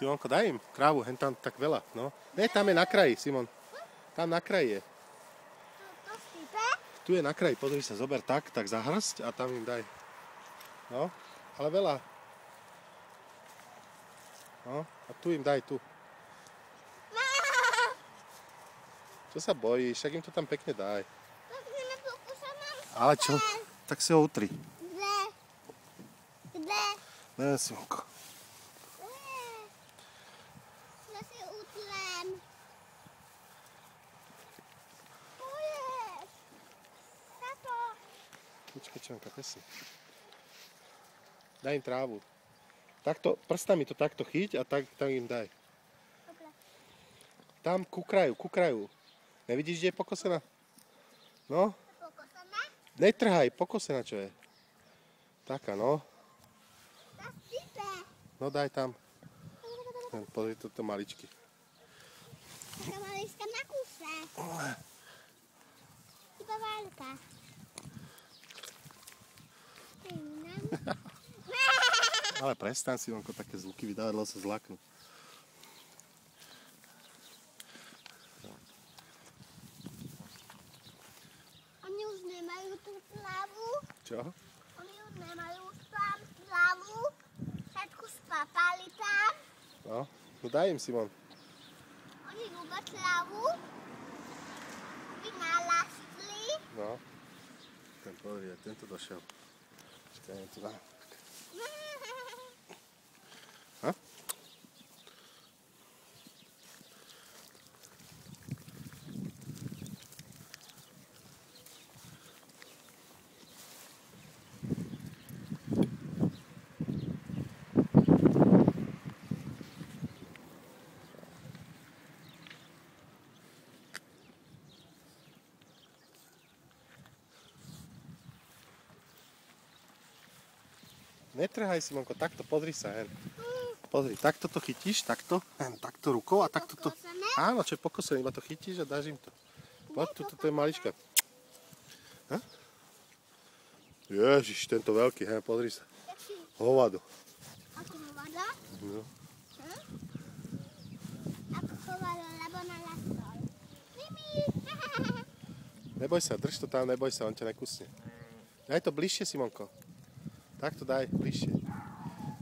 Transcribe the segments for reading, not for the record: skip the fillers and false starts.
Simonko, daj im trávu, hen tam tak veľa, no. Ne, tam je na kraji, Simon. Tam na kraji je. To sype? Tu je na kraji, pozri sa, zober tak za hrst a tam im daj. No, ale veľa. No, a tu im daj, tu. Čo sa bojíš, však im to tam pekne daj. Ale čo? Tak si ho utri. Kde? Ne, Simonko. Ja si utlem. Tato. Počkaj, Čanka, pesni. Daj im trávu. Takto, prstami to takto chyť a tak im daj. Dobre. Tam ku kraju. Nevidíš, kde je pokosená? No, Pokosená? netrhaj, pokosená čo je. Taká, no. To sype. No daj tam. Pozri, toto maličky. Taká malička na kuse. Iba veľká. Ale prestaň si, onko, také zvuky vydávať, lebo sa zlaknú. Oni už nemajú tú slavu. Čo? Oni už nemajú tam slavu. Všetko spapali tam. No daj im, Simon. Oni ľúbia slavu. Vynalastli. No. Ten pozri, tento došiel. Počkaj, to dá. Ha? Netrhaj, Simonko, takto, pozri sa, hen. Pozri, takto to chytíš, takto, hen, takto rukou a takto to... Pokosené? Áno, čo je pokosené, iba to chytíš a dáš im to. Poď, toto je malička. Ha? Ježiš, tento veľký, hen, pozri sa. Jaký? Hovado. Ako hovado? No. Ako hovado, lebo nalastol. Mimi! Neboj sa, drž to tam, neboj sa, on ťa nekusne. Daj to bližšie, Simonko. Tak to daj, bližšie.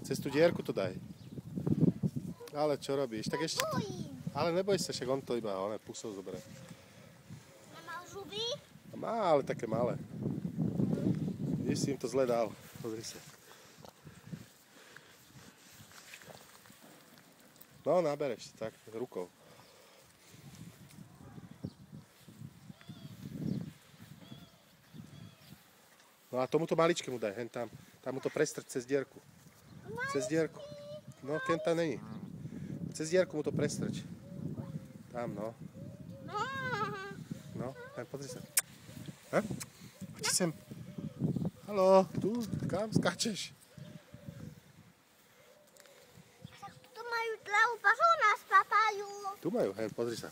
Cez tú dierku to daj. Ale čo robíš? Tak ešte... Bojím. Ale neboj sa, však on to iba, pusou zoberie. Nemal žuby? Má, ale také malé. Vidíš, si im to zle dal. Pozri sa. No, nabereš tak, rukou. No a tomuto maličkému daj, hen tam. Tam mu to prestrč cez dierku. Cez dierku. No, kenta není. Cez dierku mu to prestrč. Tam, no. No, hen, pozri sa. Ha? Poď sem. Haló, tu, kam skáčeš? Tu majú tlavu, pažu nás papajú. Tu majú, hen, pozri sa.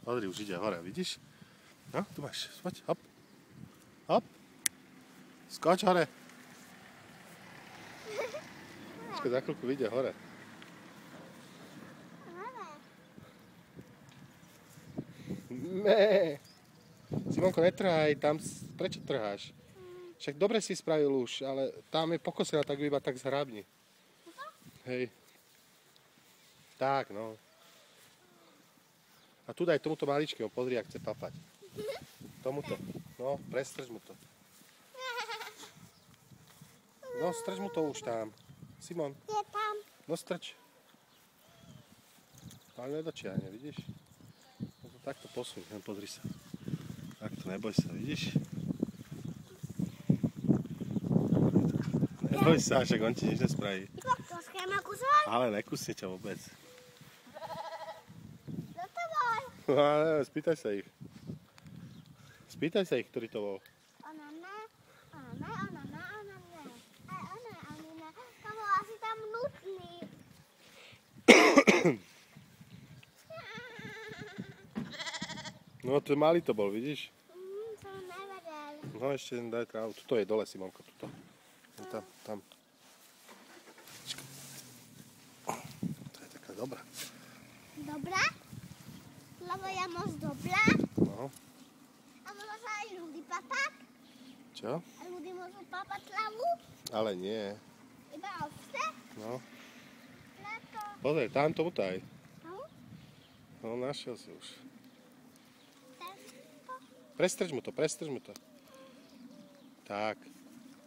Pozri, už ide hore, vidíš? No, tu máš, poď, hop. Hop. Skoč hore. Počkaj, za chvíľku vyjde hore. Ne. Simonko, netrhaj, tam, prečo trháš? Však dobre si spravil už, ale tam je pokosená, tak iba tak zhrabni. Hej. Tak, no. A tu daj tomuto maličkému, pozri, ak chce papať. Tomuto. No, prestrž mu to. No, strč mu to už tam. Simon, Je tam. no strč. Ale nedočiahne, vidíš? No to takto posuň, len pozri sa. Takto, neboj sa, vidíš? Neboj sa, však on ti nič nespraví. To schéma kusovať? Ale nekusne ťa vôbec. Kto to bol? No, ale spýtaj sa ich. Spýtaj sa ich, ktorý to bol. Ona ne. Aj ona ne. To bol asi tam nutný. No, to malý to bol, vidíš? To nevedel. No, ešte daj trávu. Tuto je dole, Simonko, tuto. Tam. To je tak je moc dobrá. No. A môžu sa aj ľudí papať. Čo? A ľudí môžu papať hlavu. Ale nie. Iba ovce. No. Preto. Pozri, tam to utaj. No. No, našiel si už. Tento. Prestrč mu to. Tak.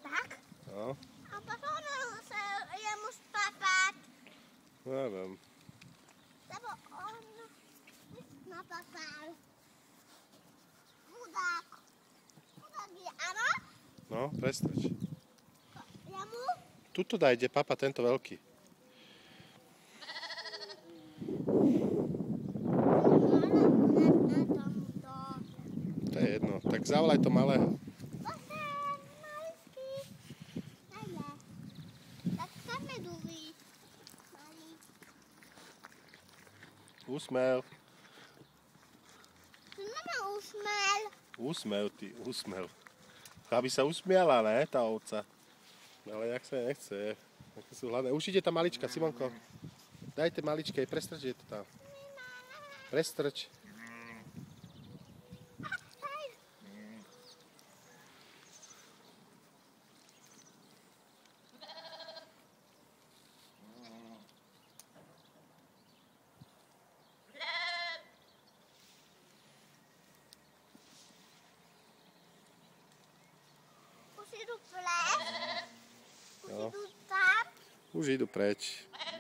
Tak. No. A potom sa jemu spapať. Neviem. Lebo on napapal. Chudák. Chudák je, áno? No, prestrč. Jemu? Tuto daj, ide papa, tento veľký. Na tomto. To je jedno. Tak zavolaj to malého. Posen, maličký. Najle. Tak tam medúzy. Malý. Úsmev. Tu nemá úsmel. Úsmev. Aby sa usmiala, ne, tá ovca. Ale jak sa nechce. Aké sú hladné. Už ide tá malička, Simonko. Dajte maličkej, prestrč je to tam. Prestrč. Už idú ples. Už Jo. idú tam. Už idú preč.